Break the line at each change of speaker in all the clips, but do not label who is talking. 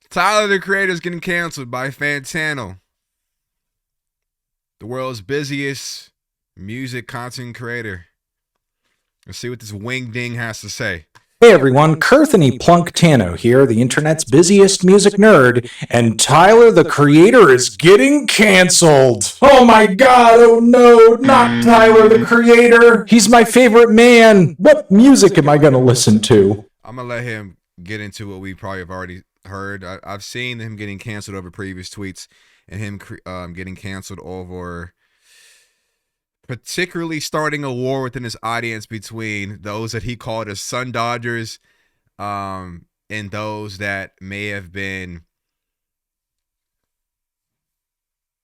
Tyler the Creator is getting canceled by Fantano, the world's busiest music content creator. Let's see what this Wing Ding has to say.
Hey everyone, Kurthany Plunk-Tano here, the internet's busiest music nerd, and Tyler the Creator is getting canceled. Oh my god, oh no, not Tyler the Creator. He's my favorite man. What music am I gonna listen to?
I'm gonna let him get into what we probably have already heard. I've seen him getting canceled over previous tweets and him getting canceled over particularly starting a war within his audience between those that he called as Sun Dodgers and those that may have been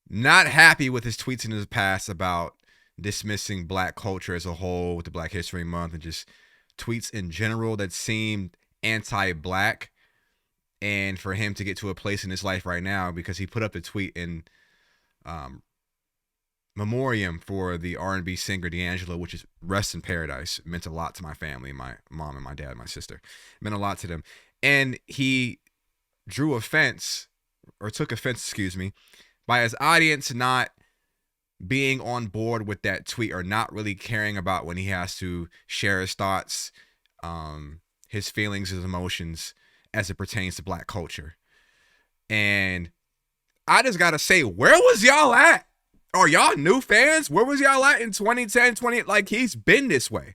not happy with his tweets in his past about dismissing black culture as a whole with the Black History Month and just tweets in general that seemed anti-black. And for him to get to a place in his life right now, because he put up the tweet in memoriam for the R&B singer D'Angelo, which is rest in paradise. It meant a lot to my family, my mom and my dad, my sister. It meant a lot to them. And he drew offense, or took offense, excuse me, by his audience not being on board with that tweet or not really caring about when he has to share his thoughts, his feelings, his emotions as it pertains to black culture. And I just got to say, where was y'all at? Are y'all new fans? Where was y'all at in 2010, 20? Like, he's been this way.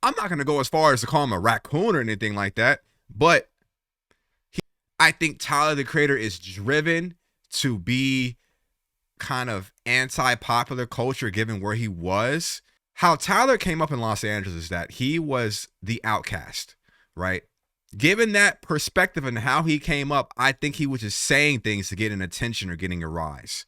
I'm not going to go as far as to call him a raccoon or anything like that, but I think Tyler the Creator is driven to be kind of anti-popular culture given where he was. How Tyler came up in Los Angeles is that he was the outcast, right? Given that perspective and how he came up, I think he was just saying things to get an attention or getting a rise.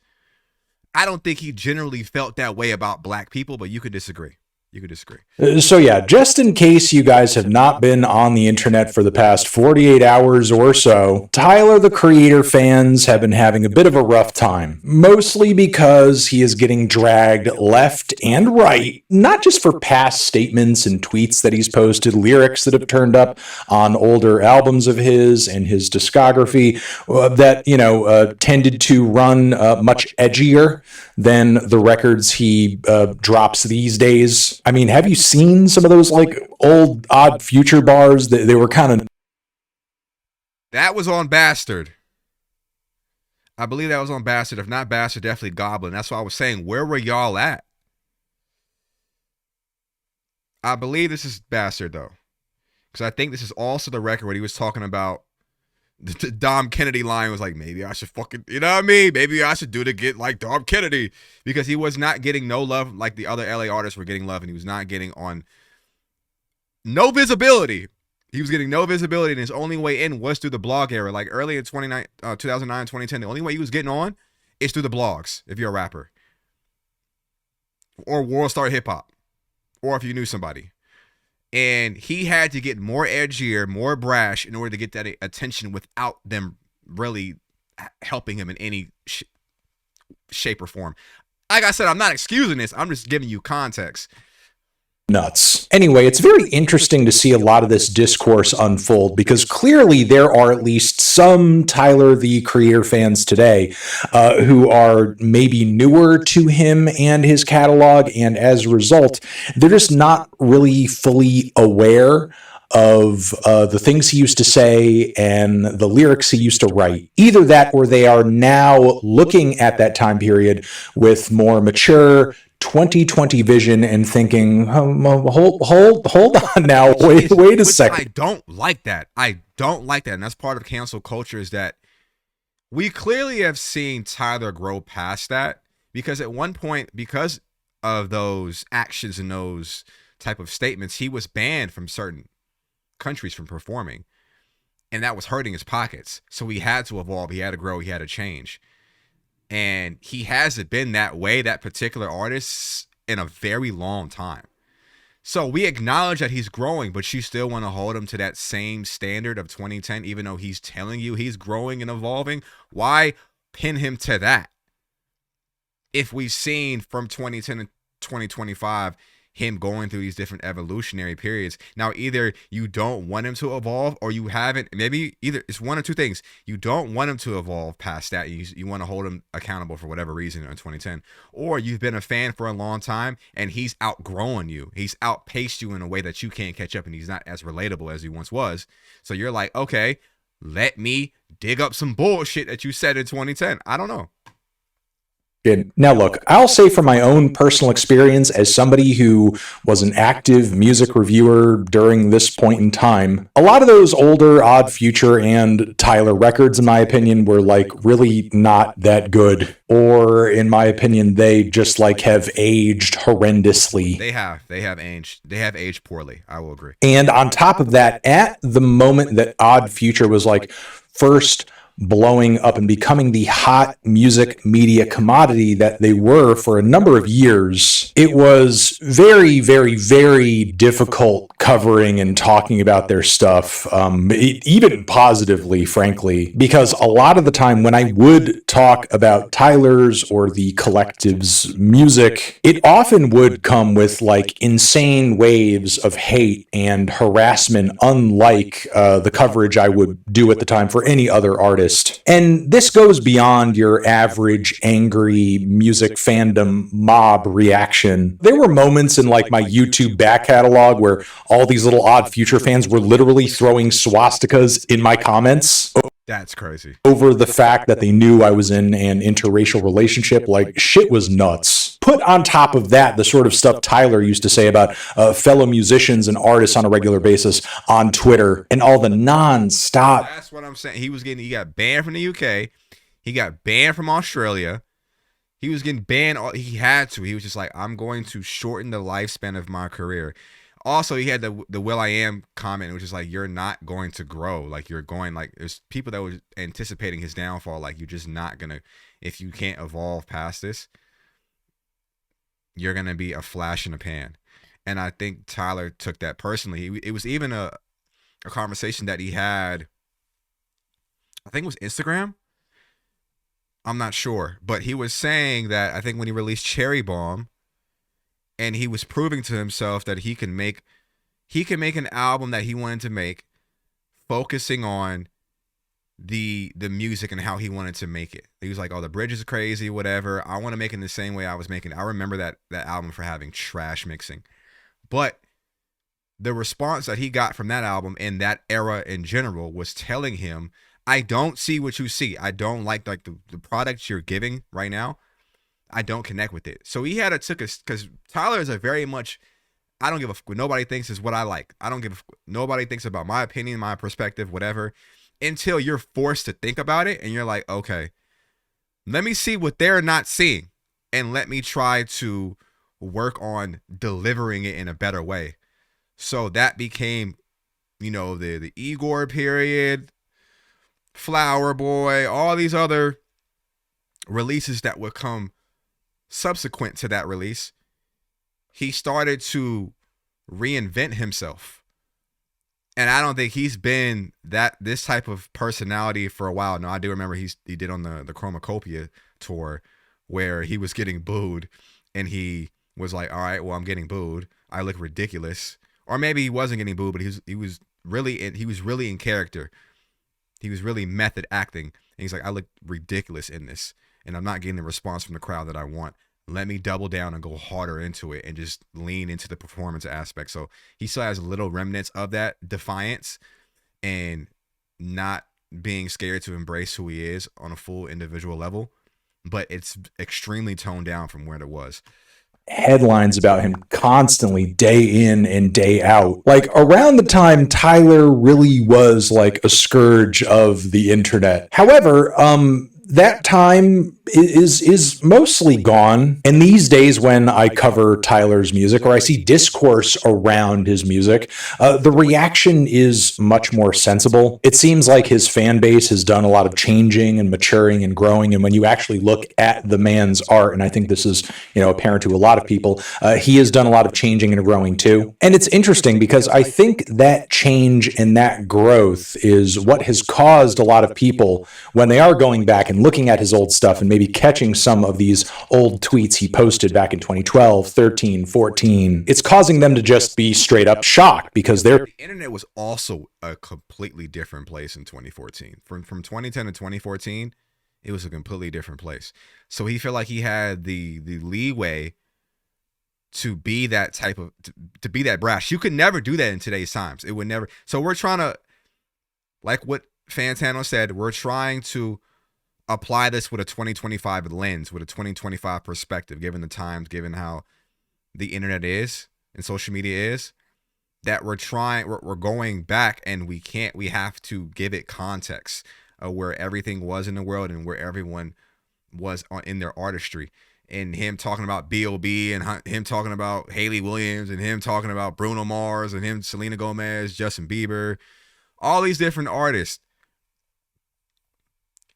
I don't think he generally felt that way about black people, but you could disagree. You could disagree.
So yeah, just in case you guys have not been on the internet for the past 48 hours or so, Tyler the Creator fans have been having a bit of a rough time, mostly because he is getting dragged left and right, not just for past statements and tweets that he's posted, lyrics that have turned up on older albums of his and his discography that, tended to run much edgier than the records he drops these days. I mean, have you seen some of those like old Odd Future bars? They were kind of...
That was on Bastard. I believe that was on Bastard. If not Bastard, definitely Goblin. That's why I was saying, where were y'all at? I believe this is Bastard, though. Because I think this is also the record where he was talking about the Dom Kennedy line was like, maybe I should fucking, you know what I mean? Maybe I should do to get like Dom Kennedy, because he was not getting no love like the other LA artists were getting love, and he was not getting on no visibility. He was getting no visibility, and his only way in was through the blog era. Like early in 2009, 2010, the only way he was getting on is through the blogs if you're a rapper. Or World Star Hip Hop. Or if you knew somebody. And he had to get more edgier, more brash in order to get that attention without them really helping him in any shape or form. Like I said, I'm not excusing this. I'm just giving you context.
Nuts. Anyway, it's very interesting to see a lot of this discourse unfold, because clearly there are at least some Tyler the Creator fans today who are maybe newer to him and his catalog, and as a result, they're just not really fully aware of the things he used to say and the lyrics he used to write. Either that, or they are now looking at that time period with more mature 2020 vision and thinking, hold on now, wait a second.
I don't like that. I don't like that. And that's part of cancel culture, is that we clearly have seen Tyler grow past that, because at one point, because of those actions and those type of statements, he was banned from certain countries from performing, and that was hurting his pockets. So he had to evolve, he had to grow, he had to change. And he hasn't been that way, that particular artist, in a very long time. So we acknowledge that he's growing, but you still want to hold him to that same standard of 2010, even though he's telling you he's growing and evolving. Why pin him to that? If we've seen from 2010 to 2025, him going through these different evolutionary periods. Now, either you don't want him to evolve, or you haven't. Maybe either it's one or two things. You don't want him to evolve past that. You want to hold him accountable for whatever reason in 2010, or you've been a fan for a long time and he's outgrown you. He's outpaced you in a way that you can't catch up, and he's not as relatable as he once was. So you're like, okay, let me dig up some bullshit that you said in 2010. I don't know.
Now, look, I'll say from my own personal experience as somebody who was an active music reviewer during this point in time, a lot of those older Odd Future and Tyler records, in my opinion, were like really not that good. Or, in my opinion, they just like have aged horrendously.
They have aged poorly. I will agree.
And on top of that, at the moment that Odd Future was like first blowing up and becoming the hot music media commodity that they were for a number of years, it was very, very, very difficult covering and talking about their stuff, even positively, frankly, because a lot of the time when I would talk about Tyler's or the collective's music, it often would come with like insane waves of hate and harassment, unlike the coverage I would do at the time for any other artist. And this goes beyond your average angry music fandom mob reaction. There were moments in like my YouTube back catalog where all these little Odd Future fans were literally throwing swastikas in my comments.
That's crazy.
Over the fact that they knew I was in an interracial relationship. Like, shit was nuts. Put on top of that the sort of stuff Tyler used to say about fellow musicians and artists on a regular basis on Twitter, and all the non-stop.
That's what I'm saying. He got banned from the UK. He got banned from Australia. He was getting banned. He had to. He was just like, I'm going to shorten the lifespan of my career. Also, he had the will.i.am comment, which is like, you're not going to grow. Like, you're going, like, there's people that were anticipating his downfall. Like, you're just not going to, if you can't evolve past this, you're going to be a flash in the pan. And I think Tyler took that personally. It was even a conversation that he had, I think it was Instagram. I'm not sure. But he was saying that I think when he released Cherry Bomb, and he was proving to himself that he can make an album that he wanted to make, focusing on the music and how he wanted to make it. He was like, oh, the bridge is crazy, whatever. I want to make it in the same way I was making it. I remember that album for having trash mixing. But the response that he got from that album and that era in general was telling him, I don't see what you see. I don't like the product you're giving right now. I don't connect with it. So he had because Tyler is a very much, I don't give a what nobody thinks is what I like. I don't give nobody thinks about my opinion, my perspective, whatever, until you're forced to think about it and you're like, okay, let me see what they're not seeing and let me try to work on delivering it in a better way. So that became, the Igor period, Flower Boy, all these other releases that would come subsequent to that release. He started to reinvent himself. And I don't think he's been this type of personality for a while. No, I do remember he did on the Chromacopia tour where he was getting booed and he was like, all right, well, I'm getting booed. I look ridiculous. Or maybe he wasn't getting booed, but he was really in character. He was really method acting. And he's like, I look ridiculous in this, and I'm not getting the response from the crowd that I want. Let me double down and go harder into it and just lean into the performance aspect. So he still has little remnants of that defiance and not being scared to embrace who he is on a full individual level, but it's extremely toned down from where it was.
Headlines about him constantly, day in and day out. Like around the time Tyler really was like a scourge of the internet. However, that time is mostly gone. And these days when I cover Tyler's music or I see discourse around his music, the reaction is much more sensible. It seems like his fan base has done a lot of changing and maturing and growing. And when you actually look at the man's art, and I think this is, apparent to a lot of people, he has done a lot of changing and growing too. And it's interesting because I think that change and that growth is what has caused a lot of people, when they are going back and looking at his old stuff and maybe catching some of these old tweets he posted back in 2012, 13, 14. It's causing them to just be straight up shocked because they're...
The internet was also a completely different place in 2014. From 2010 to 2014, it was a completely different place. So he felt like he had the leeway to be that type of, to be that brash. You could never do that in today's times. It would never. So we're trying to, like what Fantano said, we're trying to apply this with a 2025 lens, with a 2025 perspective, given the times, given how the internet is and social media is, that we're going back, and we have to give it context of where everything was in the world and where everyone was in their artistry. And him talking about B.O.B. and him talking about Haley Williams and him talking about Bruno Mars and him, Selena Gomez, Justin Bieber, all these different artists.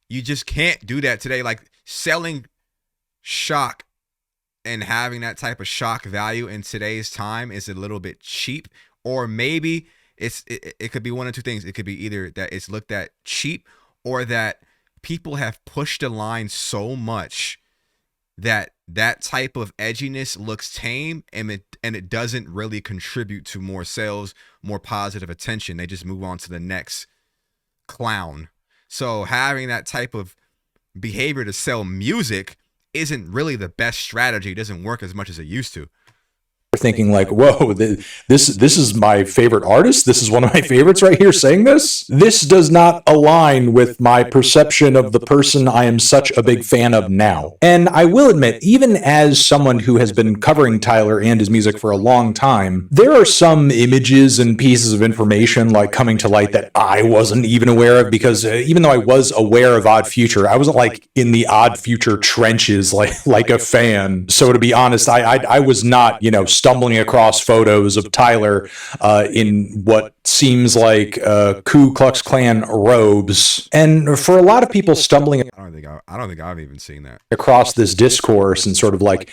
You just can't do that today. Like, selling shock and having that type of shock value in today's time is a little bit cheap. Or maybe it could be one of two things. It could be either that it's looked at cheap, or that people have pushed the line so much that type of edginess looks tame, and it doesn't really contribute to more sales, more positive attention. They just move on to the next clown. So having that type of behavior to sell music isn't really the best strategy. It doesn't work as much as it used to.
Thinking like, whoa, this is my favorite artist. This is one of my favorites right here saying this. This does not align with my perception of the person I am such a big fan of now. And I will admit, even as someone who has been covering Tyler and his music for a long time, there are some images and pieces of information like coming to light that I wasn't even aware of, because even though I was aware of Odd Future, I wasn't like in the Odd Future trenches like a fan. So to be honest, I was not, stumbling across photos of Tyler in what seems like Ku Klux Klan robes. And for a lot of people stumbling,
I don't think I've even seen that
across this discourse and sort of like,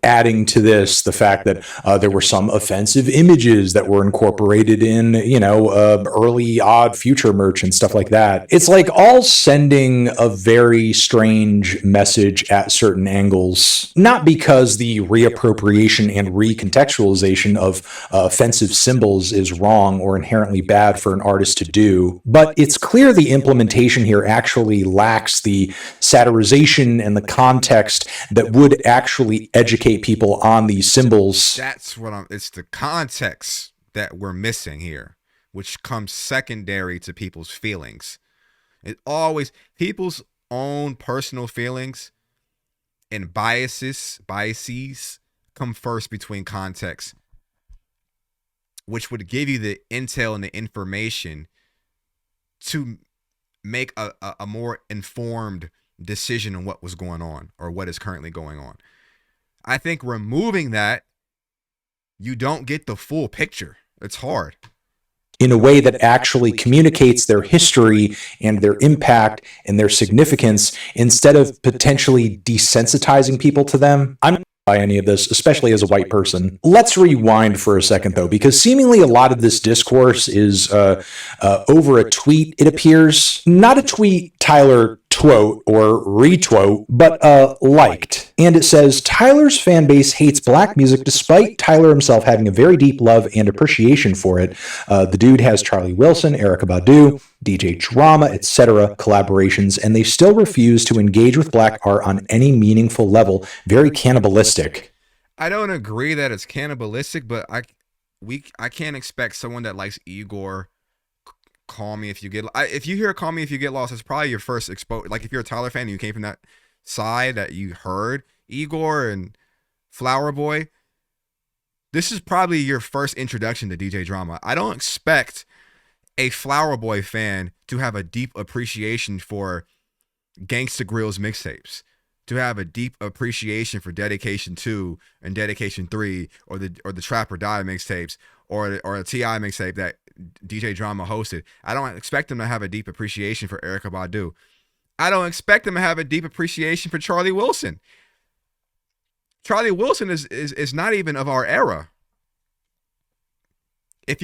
adding to this the fact that there were some offensive images that were incorporated in, early Odd Future merch and stuff like that. It's like all sending a very strange message at certain angles, not because the reappropriation and recontextualization of offensive symbols is wrong or inherently bad for an artist to do, but it's clear the implementation here actually lacks the satirization and the context that would actually educate people on these symbols.
That's what it's the context that we're missing here, which comes secondary to people's feelings. It always, people's own personal feelings and biases come first between context, which would give you the intel and the information to make a more informed decision on what was going on or what is currently going on. I think removing that, you don't get the full picture. It's hard.
In a way that actually communicates their history and their impact and their significance, instead of potentially desensitizing people to them. I'm not by any of this, especially as a white person. Let's rewind for a second, though, because seemingly a lot of this discourse is over a tweet, it appears. Not a tweet Tyler quote or retweet, but liked. And it says, Tyler's fan base hates black music despite Tyler himself having a very deep love and appreciation for it. The dude has Charlie Wilson, Erykah Badu, DJ Drama, etc. collaborations, and they still refuse to engage with black art on any meaningful level. Very cannibalistic.
I don't agree that it's cannibalistic, but I can't expect someone that likes Igor, Call Me If You Get, if you hear Call Me If You Get Lost, it's probably your first exposure. Like if you're a Tyler fan and you came from that side that you heard Igor and Flower Boy, this is probably your first introduction to DJ Drama. I don't expect a Flower Boy fan to have a deep appreciation for Gangsta Grill's mixtapes, to have a deep appreciation for Dedication 2 and Dedication 3 or the Trap or Die mixtapes or a T.I. mixtape that DJ Drama hosted. I don't expect them to have a deep appreciation for Erykah Badu. I don't expect them to have a deep appreciation for Charlie Wilson. Charlie Wilson is not even of our era. If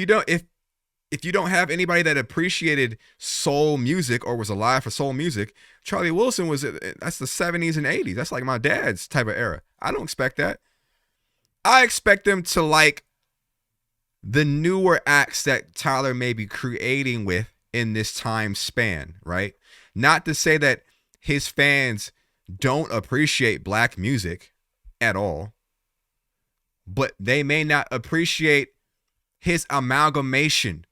if you don't have anybody that appreciated soul music or was alive for soul music, Charlie Wilson that's the 70s and 80s. That's like my dad's type of era. I don't expect that. I expect them to like the newer acts that Tyler may be creating with in this time span, right? Not to say that his fans don't appreciate black music at all, but they may not appreciate his amalgamation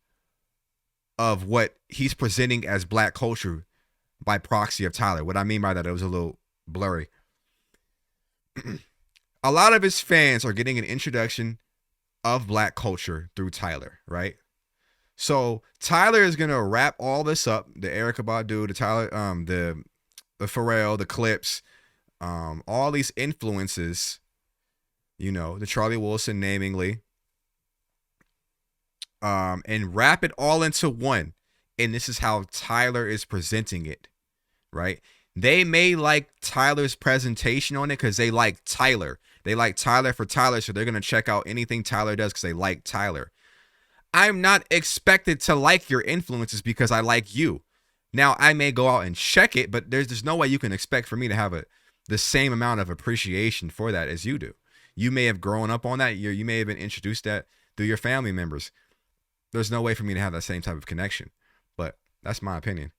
of what he's presenting as black culture by proxy of Tyler. What I mean by that, it was a little blurry. A lot of his fans are getting an introduction of black culture through Tyler, right? So Tyler is gonna wrap all this up, the Erykah Badu, the Tyler, the Pharrell, the Clips, all these influences, you know, the Charlie Wilson namingly, and wrap it all into one. And this is how Tyler is presenting it, right? They may like Tyler's presentation on it because they like Tyler. They like Tyler for Tyler, so they're going to check out anything Tyler does because they like Tyler. I'm not expected to like your influences because I like you. Now, I may go out and check it, but there's no way you can expect for me to have the same amount of appreciation for that as you do. You may have grown up on that. You may have been introduced that through your family members. There's no way for me to have that same type of connection. But that's my opinion.